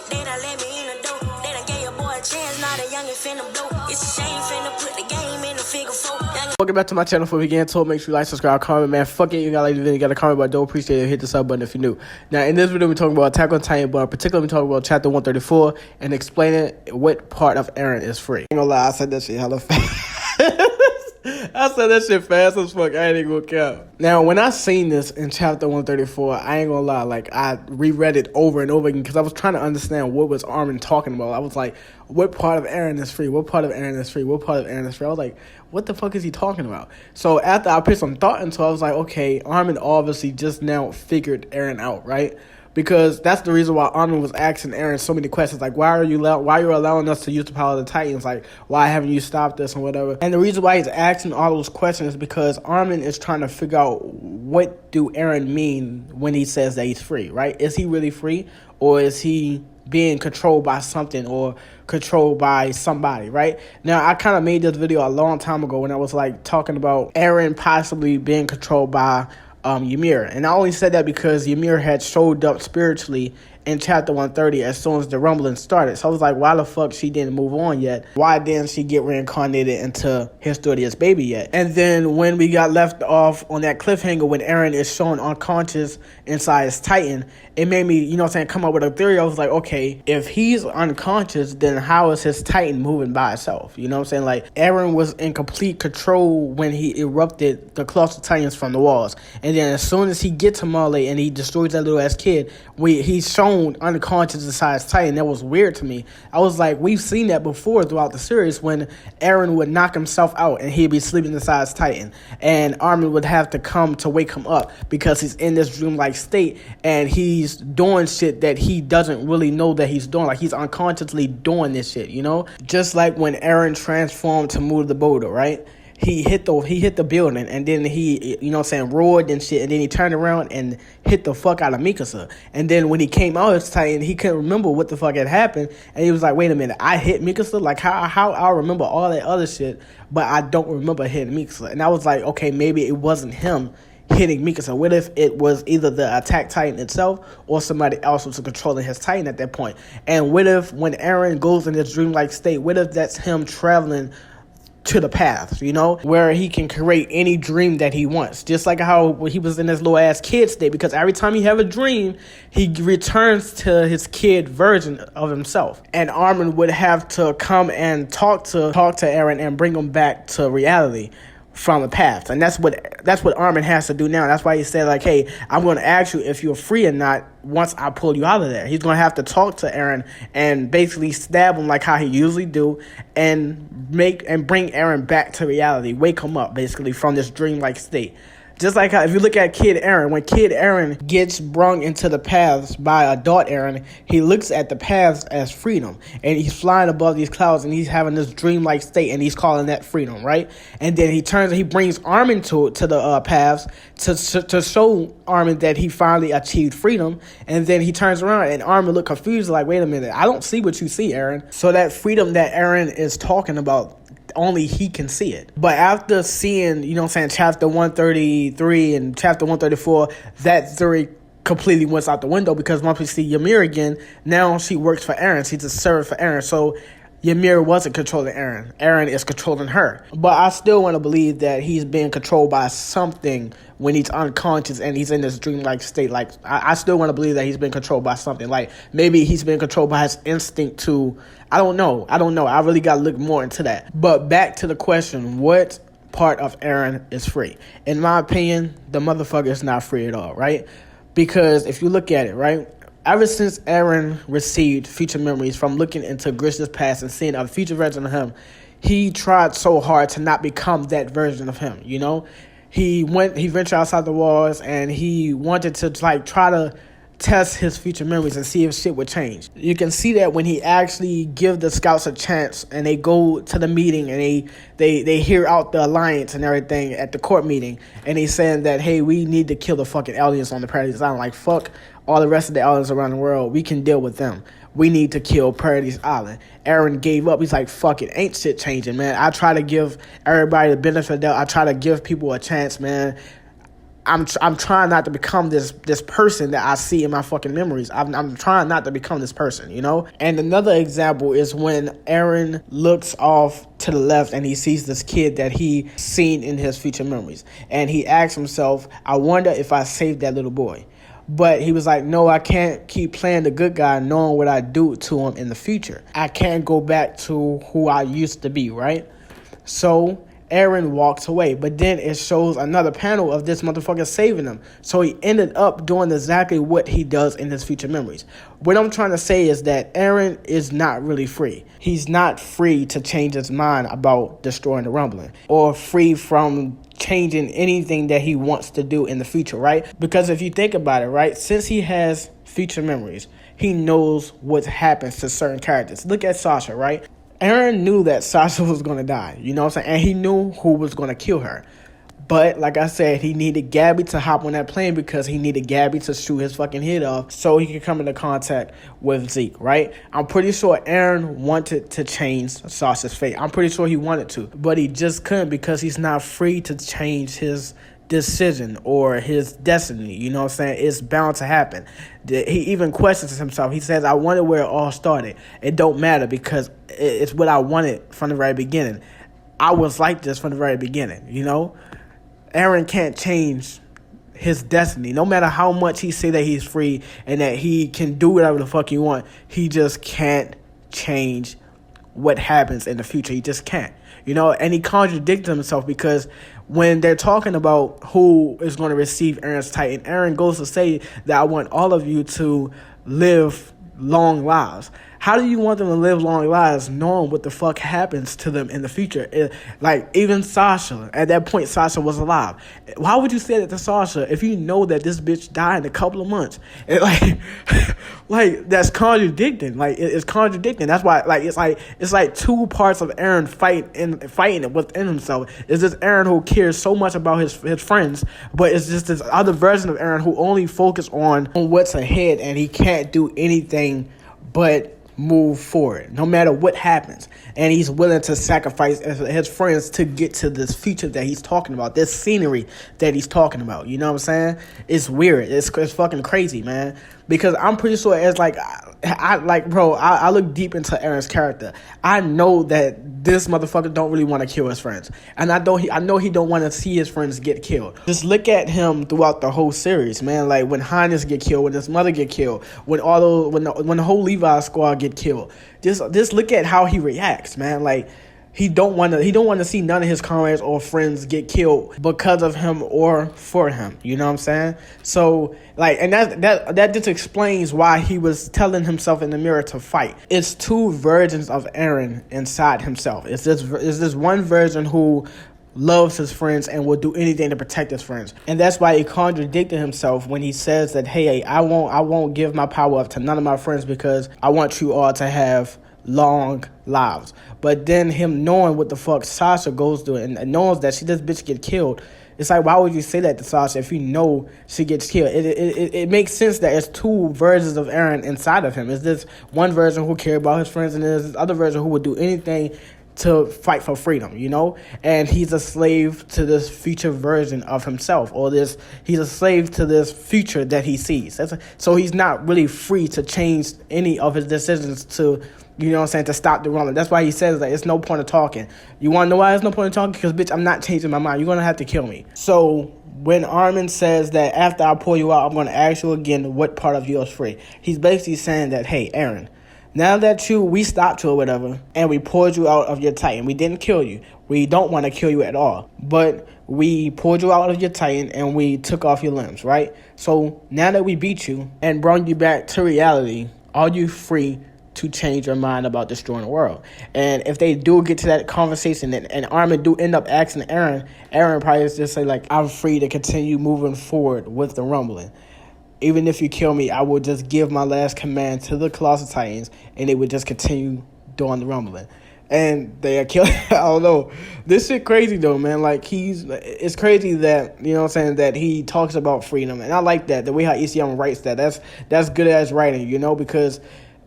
They done let me in the door. They done gave your boy a chance, now the youngin' finna blow. It's a shame finna put the game in the figure four. Welcome back to my channel. Before we get into it, make sure you like, subscribe, comment, man. Fuck it, you got like the video, you got a comment, but don't appreciate it. Hit the sub button if you're new. Now, in this video, we're talking about Attack on Titan, but particularly we're talking about chapter 134 and explaining what part of Eren is free. I ain't gonna lie, I said that shit hella fast. I said that shit fast as fuck. I ain't even gonna count. Now, when I seen this in chapter 134, I ain't gonna lie, like, I reread it over and over again because I was trying to understand what was Armin talking about. I was like, what part of Eren is free? What part of Eren is free? What part of Eren is free? I was like, what the fuck is he talking about? So after I put some thought into it, I was like, okay, Armin obviously just now figured Eren out, right? Because that's the reason why Armin was asking Eren so many questions, like, why are you allowing us to use the power of the Titans? Like, why haven't you stopped this and whatever? And the reason why he's asking all those questions is because Armin is trying to figure out what do Eren mean when he says that he's free, right? Is he really free, or is he being controlled by something or controlled by somebody, right? Now, I kind of made this video a long time ago when I was like talking about Eren possibly being controlled by Ymir. And I only said that because Ymir had showed up spiritually in chapter 130 as soon as the rumbling started. So I was like, why the fuck she didn't move on yet? Why didn't she get reincarnated into Historia's baby yet? And then when we got left off on that cliffhanger when Eren is shown unconscious inside his Titan, it made me, come up with a theory. I was like, okay, if he's unconscious, then how is his Titan moving by itself? You know what I'm saying? Like, Eren was in complete control when he erupted the cluster Titans from the walls. And then as soon as he gets to Male and he destroys that little ass kid, he's shown unconscious inside his Titan. That was weird to me. I was like, we've seen that before throughout the series when Eren would knock himself out and he'd be sleeping inside his Titan. And Armin would have to come to wake him up because he's in this dreamlike state and he's doing shit that he doesn't really know that he's doing. Like, he's unconsciously doing this shit, Just like when Eren transformed to move the boulder, right? He hit the building and then he, roared and shit, and then he turned around and hit the fuck out of Mikasa. And then when he came out of his Titan, he couldn't remember what the fuck had happened, and he was like, wait a minute, I hit Mikasa? Like, how I remember all that other shit, but I don't remember hitting Mikasa. And I was like, okay, maybe it wasn't him hitting Mikasa. What if it was either the attack Titan itself or somebody else was controlling his Titan at that point? And what if when Eren goes in this dreamlike state, what if that's him traveling to the paths, where he can create any dream that he wants, just like how he was in this little ass kid state, because every time he have a dream, he returns to his kid version of himself, and Armin would have to come and talk to Eren and bring him back to reality from the past. And that's what Armin has to do now. That's why he said, like, hey, I'm going to ask you if you're free or not once I pull you out of there. He's going to have to talk to Eren and basically stab him like how he usually do and bring Eren back to reality, wake him up basically from this dreamlike state. Just like how, if you look at Kid Eren, when Kid Eren gets brung into the paths by adult Eren, he looks at the paths as freedom. And he's flying above these clouds and he's having this dreamlike state and he's calling that freedom, right? And then he brings Armin to the paths to show Armin that he finally achieved freedom. And then he turns around and Armin look confused, like, wait a minute, I don't see what you see, Eren. So that freedom that Eren is talking about, only he can see it. But after seeing, chapter 133 and chapter 134, that theory completely went out the window, because once we see Ymir again, now she works for Eren. She's a servant for Eren. So Ymir wasn't controlling Eren. Eren is controlling her. But I still want to believe that he's being controlled by something when he's unconscious and he's in this dreamlike state. Like, I still want to believe that he's been controlled by something. Like, maybe he's been controlled by his instinct to, I don't know. I really got to look more into that. But back to the question, what part of Eren is free? In my opinion, the motherfucker is not free at all, right? Because if you look at it, right, ever since Eren received future memories from looking into Grisha's past and seeing a future version of him, he tried so hard to not become that version of him, He ventured outside the walls and he wanted to, like, try to test his future memories and see if shit would change. You can see that when he actually give the scouts a chance and they go to the meeting and they hear out the alliance and everything at the court meeting, and he's saying that, hey, we need to kill the fucking aliens on the Paradise Island. Like, fuck all the rest of the aliens around the world. We can deal with them. We need to kill Paradise Island. Eren gave up. He's like, fuck it, ain't shit changing, man. I try to give everybody the benefit of the doubt. I try to give people a chance, man. I'm trying not to become this person that I see in my fucking memories. I'm trying not to become this person, you know? And another example is when Eren looks off to the left and he sees this kid that he seen in his future memories. And he asks himself, I wonder if I saved that little boy. But he was like, no, I can't keep playing the good guy knowing what I do to him in the future. I can't go back to who I used to be, right? So Eren walks away, but then it shows another panel of this motherfucker saving him. So he ended up doing exactly what he does in his future memories. What I'm trying to say is that Eren is not really free. He's not free to change his mind about destroying the rumbling, or free from changing anything that he wants to do in the future, right? Because if you think about it, right, since he has future memories, he knows what happens to certain characters. Look at Sasha, right? Eren knew that Sasha was going to die, you know what I'm saying? And he knew who was going to kill her. But, like I said, he needed Gabby to hop on that plane because he needed Gabby to shoot his fucking head off so he could come into contact with Zeke, right? I'm pretty sure Eren wanted to change Sasha's fate. I'm pretty sure he wanted to. But he just couldn't because he's not free to change his decision or his destiny, you know what I'm saying? It's bound to happen. He even questions himself. He says, I wonder where it all started. It don't matter because it's what I wanted from the very beginning. I was like this from the very beginning, you know? Eren can't change his destiny. No matter how much he say that he's free and that he can do whatever the fuck he want, he just can't change what happens in the future. He just can't, you know? And he contradicts himself because when they're talking about who is going to receive Eren's Titan, Eren goes to say that I want all of you to live long lives. How do you want them to live long lives knowing what the fuck happens to them in the future? Like, even Sasha, at that point, Sasha was alive. Why would you say that to Sasha if you know that this bitch died in a couple of months? Like that's contradicting. Like, it's contradicting. That's why, it's like two parts of Eren fighting within himself. It's this Eren who cares so much about his friends, but it's just this other version of Eren who only focus on what's ahead, and he can't do anything but move forward no matter what happens, and he's willing to sacrifice his friends to get to this future that he's talking about, this scenery that he's talking about. You know what I'm saying? It's weird. It's fucking crazy, man. Because I'm pretty sure it's like I look deep into Eren's character. I know that this motherfucker don't really want to kill his friends, and I know he don't want to see his friends get killed. Just look at him throughout the whole series, man. Like when Highness get killed, when his mother get killed, when the whole Levi squad get killed. Just look at how he reacts, man. Like he don't want to see none of his comrades or friends get killed because of him or for him. You know what I'm saying? So like, and that just explains why he was telling himself in the mirror to fight. It's two versions of Eren inside himself. It's this one version who loves his friends and will do anything to protect his friends. And that's why he contradicted himself when he says that, hey, I won't give my power up to none of my friends because I want you all to have long lives. But then him knowing what the fuck Sasha goes through and knows that this bitch get killed, it's like, why would you say that to Sasha if you know she gets killed? It makes sense that it's two versions of Eren inside of him. It's this one version who cares about his friends, and there's this other version who would do anything to fight for freedom, you know? And he's a slave to this future version of himself, or he's a slave to this future that he sees. So he's not really free to change any of his decisions to, you know what I'm saying, to stop the rumbling. That's why he says that it's no point of talking. You want to know why there's no point of talking? Because, bitch, I'm not changing my mind. You're going to have to kill me. So when Armin says that after I pull you out, I'm going to ask you again what part of you is free, he's basically saying that, hey, Eren, now that we stopped you or whatever, and we pulled you out of your Titan, we didn't kill you. We don't want to kill you at all. But we pulled you out of your Titan and we took off your limbs, right? So now that we beat you and brought you back to reality, are you free to change your mind about destroying the world? And if they do get to that conversation and Armin do end up asking Eren probably just say like, I'm free to continue moving forward with the rumbling. Even if you kill me, I will just give my last command to the Colossal Titans, and they would just continue doing the rumbling. And they are killing. I don't know. This shit crazy though, man. Like it's crazy that, you know what I'm saying, that he talks about freedom, and I like that the way how ECM writes that. That's good as writing, you know, because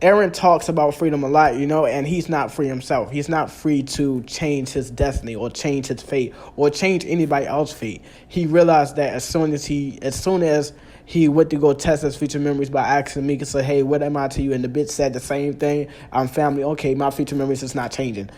Eren talks about freedom a lot, and he's not free himself. He's not free to change his destiny or change his fate or change anybody else's fate. He realized that as soon as he went to go test his future memories by asking Mikasa, hey, what am I to you? And the bitch said the same thing. I'm family. Okay, my future memories is not changing.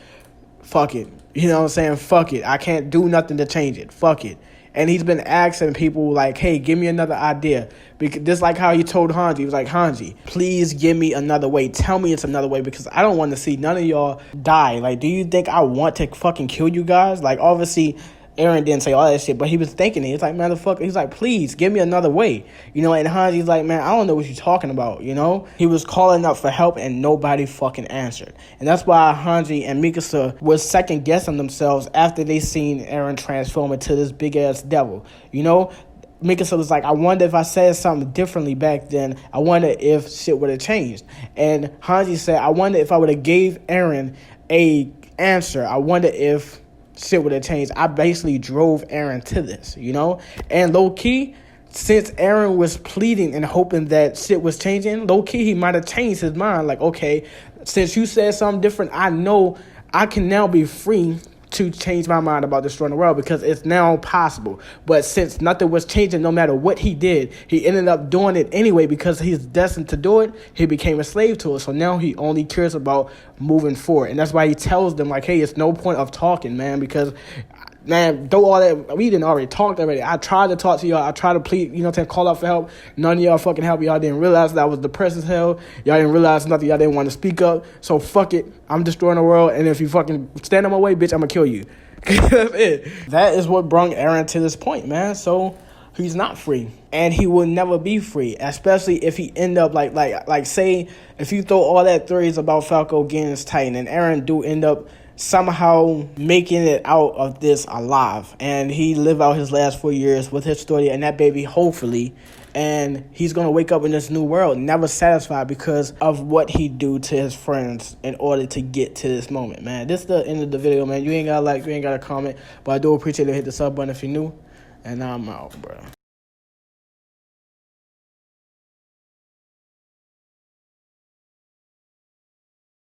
Fuck it. You know what I'm saying? Fuck it. I can't do nothing to change it. Fuck it. And he's been asking people like, hey, give me another idea. Because just like how he told Hanji. He was like, Hanji, please give me another way. Tell me it's another way because I don't want to see none of y'all die. Like, do you think I want to fucking kill you guys? Like, obviously, Eren didn't say all that shit, but he was thinking it. He's like, motherfucker. He's like, please, give me another way. And Hanji's like, man, I don't know what you're talking about, He was calling up for help and nobody fucking answered. And that's why Hanji and Mikasa was second guessing themselves after they seen Eren transform into this big ass devil. Mikasa was like, I wonder if I said something differently back then. I wonder if shit would have changed. And Hanji said, I wonder if I would have gave Eren a answer. I wonder if shit would have changed. I basically drove Eren to this, And low-key, since Eren was pleading and hoping that shit was changing, low-key, he might have changed his mind. Like, okay, since you said something different, I know I can now be free to change my mind about destroying the world because it's now possible. But since nothing was changing, no matter what he did, he ended up doing it anyway because he's destined to do it. He became a slave to it. So now he only cares about moving forward. And that's why he tells them, like, hey, it's no point of talking, man, because, man, though all that, we didn't already talk already. I tried to talk to y'all. I tried to plead, call out for help. None of y'all fucking help. Y'all didn't realize that I was depressed as hell. Y'all didn't realize nothing. Y'all didn't want to speak up. So fuck it. I'm destroying the world. And if you fucking stand in my way, bitch, I'm going to kill you. That's it. That is what brought Eren to this point, man. So he's not free. And he will never be free. Especially if he end up like say, if you throw all that theories about Falco getting his Titan and Eren do end up somehow making it out of this alive, and he live out his last 4 years with his story and that baby, hopefully, and he's gonna wake up in this new world never satisfied because of what he do to his friends in order to get to this moment, man. This is the end of the video, man. You ain't gotta comment, but I do appreciate it. Hit the sub button if you're new, and I'm out, bro.